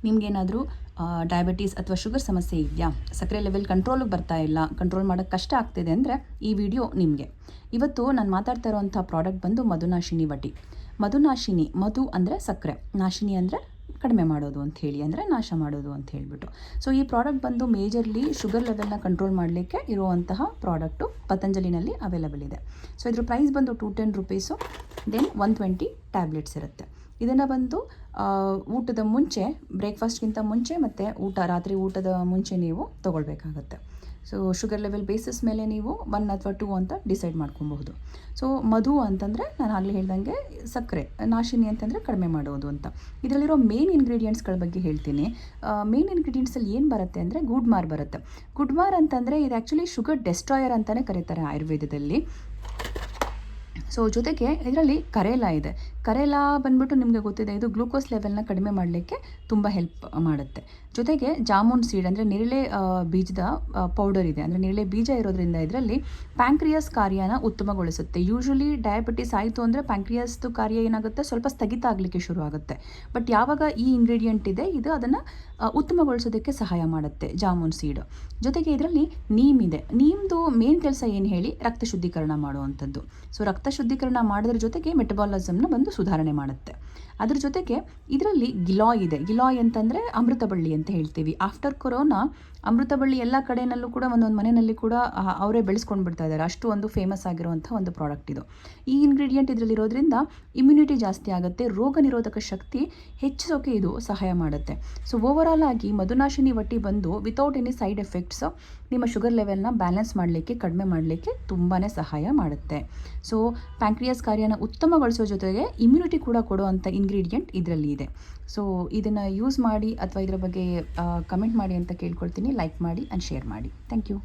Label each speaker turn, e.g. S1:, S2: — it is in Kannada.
S1: ನಿಮಗೇನಾದರೂ ಡಯಾಬಿಟೀಸ್ ಅಥವಾ ಶುಗರ್ ಸಮಸ್ಯೆ ಇದೆಯಾ, ಸಕ್ಕರೆ ಲೆವೆಲ್ ಕಂಟ್ರೋಲಿಗೆ ಬರ್ತಾ ಇಲ್ಲ, ಕಂಟ್ರೋಲ್ ಮಾಡೋಕ್ಕೆ ಕಷ್ಟ ಆಗ್ತಿದೆ ಅಂದರೆ ಈ ವಿಡಿಯೋ ನಿಮಗೆ. ಇವತ್ತು ನಾನು ಮಾತಾಡ್ತಾ ಇರೋವಂಥ ಪ್ರಾಡಕ್ಟ್ ಬಂದು ಮಧುನಾಶಿನಿ ವಟಿ. ಮಧುನಾಶಿನಿ, ಮಧು ಅಂದರೆ ಸಕ್ಕರೆ, ನಾಶಿನಿ ಅಂದರೆ ಕಡಿಮೆ ಮಾಡೋದು ಅಂತ ಹೇಳಿ, ಅಂದರೆ ನಾಶ ಮಾಡೋದು ಅಂತ ಹೇಳಿಬಿಟ್ಟು. ಸೊ ಈ ಪ್ರಾಡಕ್ಟ್ ಬಂದು ಮೇಜರ್ಲಿ ಶುಗರ್ ಲೆವೆಲ್ನ ಕಂಟ್ರೋಲ್ ಮಾಡಲಿಕ್ಕೆ ಇರುವಂತಹ ಪ್ರಾಡಕ್ಟು ಪತಂಜಲಿನಲ್ಲಿ ಅವೈಲಬಲ್ ಇದೆ. ಸೊ ಇದ್ರ ಪ್ರೈಸ್ ಬಂದು 210 ರೂಪೀಸು. ದೆನ್ 120 ಟ್ಯಾಬ್ಲೆಟ್ಸ್ ಇರುತ್ತೆ. ಇದನ್ನು ಬಂದು ಊಟದ ಮುಂಚೆ, ಬ್ರೇಕ್ಫಾಸ್ಟ್ಗಿಂತ ಮುಂಚೆ ಮತ್ತು ರಾತ್ರಿ ಊಟದ ಮುಂಚೆ ನೀವು ತೊಗೊಳ್ಬೇಕಾಗತ್ತೆ. ಸೊ ಶುಗರ್ ಲೆವೆಲ್ ಬೇಸಿಸ್ ಮೇಲೆ ನೀವು 1 ಅಥವಾ 2 ಅಂತ ಡಿಸೈಡ್ ಮಾಡ್ಕೊಬಹುದು. ಸೊ ಮಧು ಅಂತಂದರೆ ನಾನು ಆಗಲೇ ಹೇಳ್ದಂಗೆ ಸಕ್ಕರೆ, ನಾಶಿನಿ ಅಂತಂದರೆ ಕಡಿಮೆ ಮಾಡೋದು ಅಂತ. ಇದರಲ್ಲಿರೋ ಮೇನ್ ಇಂಗ್ರೀಡಿಯೆಂಟ್ಸ್ಗಳ ಬಗ್ಗೆ ಹೇಳ್ತೀನಿ. ಮೇನ್ ಇಂಗ್ರೀಡಿಯೆಂಟ್ಸಲ್ಲಿ ಏನು ಬರುತ್ತೆ ಅಂದರೆ ಗುಡ್ಮಾರ್ ಬರುತ್ತೆ. ಗುಡ್ಮಾರ್ ಅಂತಂದರೆ ಇದು ಆ್ಯಕ್ಚುಲಿ ಶುಗರ್ ಡೆಸ್ಟ್ರಾಯರ್ ಅಂತಲೇ ಕರೀತಾರೆ ಆಯುರ್ವೇದದಲ್ಲಿ. ಸೊ ಜೊತೆಗೆ ಇದರಲ್ಲಿ ಕರೇಲಾ ಇದೆ. ಕರೇಲಾ ಬಂದ್ಬಿಟ್ಟು ನಿಮಗೆ ಗೊತ್ತಿದೆ, ಇದು ಗ್ಲೂಕೋಸ್ ಲೆವೆಲ್ನ ಕಡಿಮೆ ಮಾಡಲಿಕ್ಕೆ ತುಂಬ ಹೆಲ್ಪ್ ಮಾಡುತ್ತೆ. ಜೊತೆಗೆ ಜಾಮೂನ್ ಸೀಡ್ ಅಂದರೆ ನೇರಳೆ ಬೀಜದ ಪೌಡರ್ ಇದೆ. ಅಂದರೆ ನೇರಳೆ ಬೀಜ ಇರೋದ್ರಿಂದ ಇದರಲ್ಲಿ ಪ್ಯಾಂಕ್ರಿಯಾಸ್ ಕಾರ್ಯನ ಉತ್ತಮಗೊಳಿಸುತ್ತೆ. ಯೂಶ್ವಲಿ ಡಯಾಬಿಟಿಸ್ ಆಯಿತು ಅಂದರೆ ಪ್ಯಾಂಕ್ರಿಯಾಸ್ದು ಕಾರ್ಯ ಏನಾಗುತ್ತೆ, ಸ್ವಲ್ಪ ಸ್ಥಗಿತ ಆಗಲಿಕ್ಕೆ ಶುರು ಆಗುತ್ತೆ. ಬಟ್ ಯಾವಾಗ ಈ ಇಂಗ್ರೀಡಿಯೆಂಟ್ ಇದೆ, ಇದು ಅದನ್ನು ಉತ್ತಮಗೊಳಿಸೋದಕ್ಕೆ ಸಹಾಯ ಮಾಡುತ್ತೆ, ಜಾಮೂನ್ ಸೀಡು. ಜೊತೆಗೆ ಇದರಲ್ಲಿ ನೀಮ್ ಇದೆ. ನೀಮ್ದು ಮೇನ್ ಕೆಲಸ ಏನು ಹೇಳಿ, ರಕ್ತ ಶುದ್ಧೀಕರಣ ಮಾಡುವಂಥದ್ದು. ಸೊ ರಕ್ತ ಶುದ್ಧೀಕರಣ ಮಾಡೋದ್ರ ಜೊತೆಗೆ ಮೆಟಬಾಲಿಸಮ್ನ ಬಂದು ಸುಧಾರಣೆ ಮಾಡುತ್ತೆ. ಅದ್ರ ಜೊತೆಗೆ ಇದರಲ್ಲಿ ಗಿಲಾಯ್ ಇದೆ. ಗಿಲಾಯ್ ಅಂತಂದರೆ ಅಮೃತಬಳ್ಳಿ ಅಂತ ಹೇಳ್ತೀವಿ. ಆಫ್ಟರ್ ಕೊರೋನಾ ಅಮೃತಬಳ್ಳಿ ಎಲ್ಲ ಕಡೆಯಲ್ಲೂ ಕೂಡ ಒಂದೊಂದು ಮನೆಯಲ್ಲಿ ಕೂಡ ಅವರೇ ಬೆಳೆಸ್ಕೊಂಡು ಬಿಡ್ತಾ ಇದ್ದಾರೆ. ಅಷ್ಟು ಒಂದು ಫೇಮಸ್ ಆಗಿರುವಂಥ ಒಂದು ಪ್ರಾಡಕ್ಟ್ ಇದು. ಈ ಇಂಗ್ರೀಡಿಯೆಂಟ್ ಇದರಲ್ಲಿರೋದ್ರಿಂದ ಇಮ್ಯುನಿಟಿ ಜಾಸ್ತಿ ಆಗುತ್ತೆ, ರೋಗ ನಿರೋಧಕ ಶಕ್ತಿ ಹೆಚ್ಚಿಸೋಕೆ ಇದು ಸಹಾಯ ಮಾಡುತ್ತೆ. ಸೊ ಓವರಾಲ್ ಆಗಿ ಮಧುನಾಶಿನಿ ವಟಿ ಬಂದು ವಿತೌಟ್ ಎನಿ ಸೈಡ್ ಎಫೆಕ್ಟ್ಸ್ ನಿಮ್ಮ ಶುಗರ್ ಲೆವೆಲ್ನ ಬ್ಯಾಲೆನ್ಸ್ ಮಾಡಲಿಕ್ಕೆ, ಕಡಿಮೆ ಮಾಡಲಿಕ್ಕೆ ತುಂಬಾ ಸಹಾಯ ಮಾಡುತ್ತೆ. ಸೊ ಪ್ಯಾಂಕ್ರಿಯಾಸ್ ಕಾರ್ಯನ ಉತ್ತಮಗೊಳಿಸೋ ಜೊತೆಗೆ ಇಮ್ಯುನಿಟಿ ಕೂಡ ಕೊಡುವಂಥ ಇಂಗ್ರೀಡಿಯೆಂಟ್ ಇದರಲ್ಲಿ ಇದೆ. ಸೊ ಇದನ್ನು ಯೂಸ್ ಮಾಡಿ ಅಥವಾ ಇದರ ಬಗ್ಗೆ ಕಮೆಂಟ್ ಮಾಡಿ ಅಂತ ಕೇಳ್ಕೊಳ್ತೀನಿ. ಲೈಕ್ ಮಾಡಿ ಆ್ಯಂಡ್ ಶೇರ್ ಮಾಡಿ. Thank you.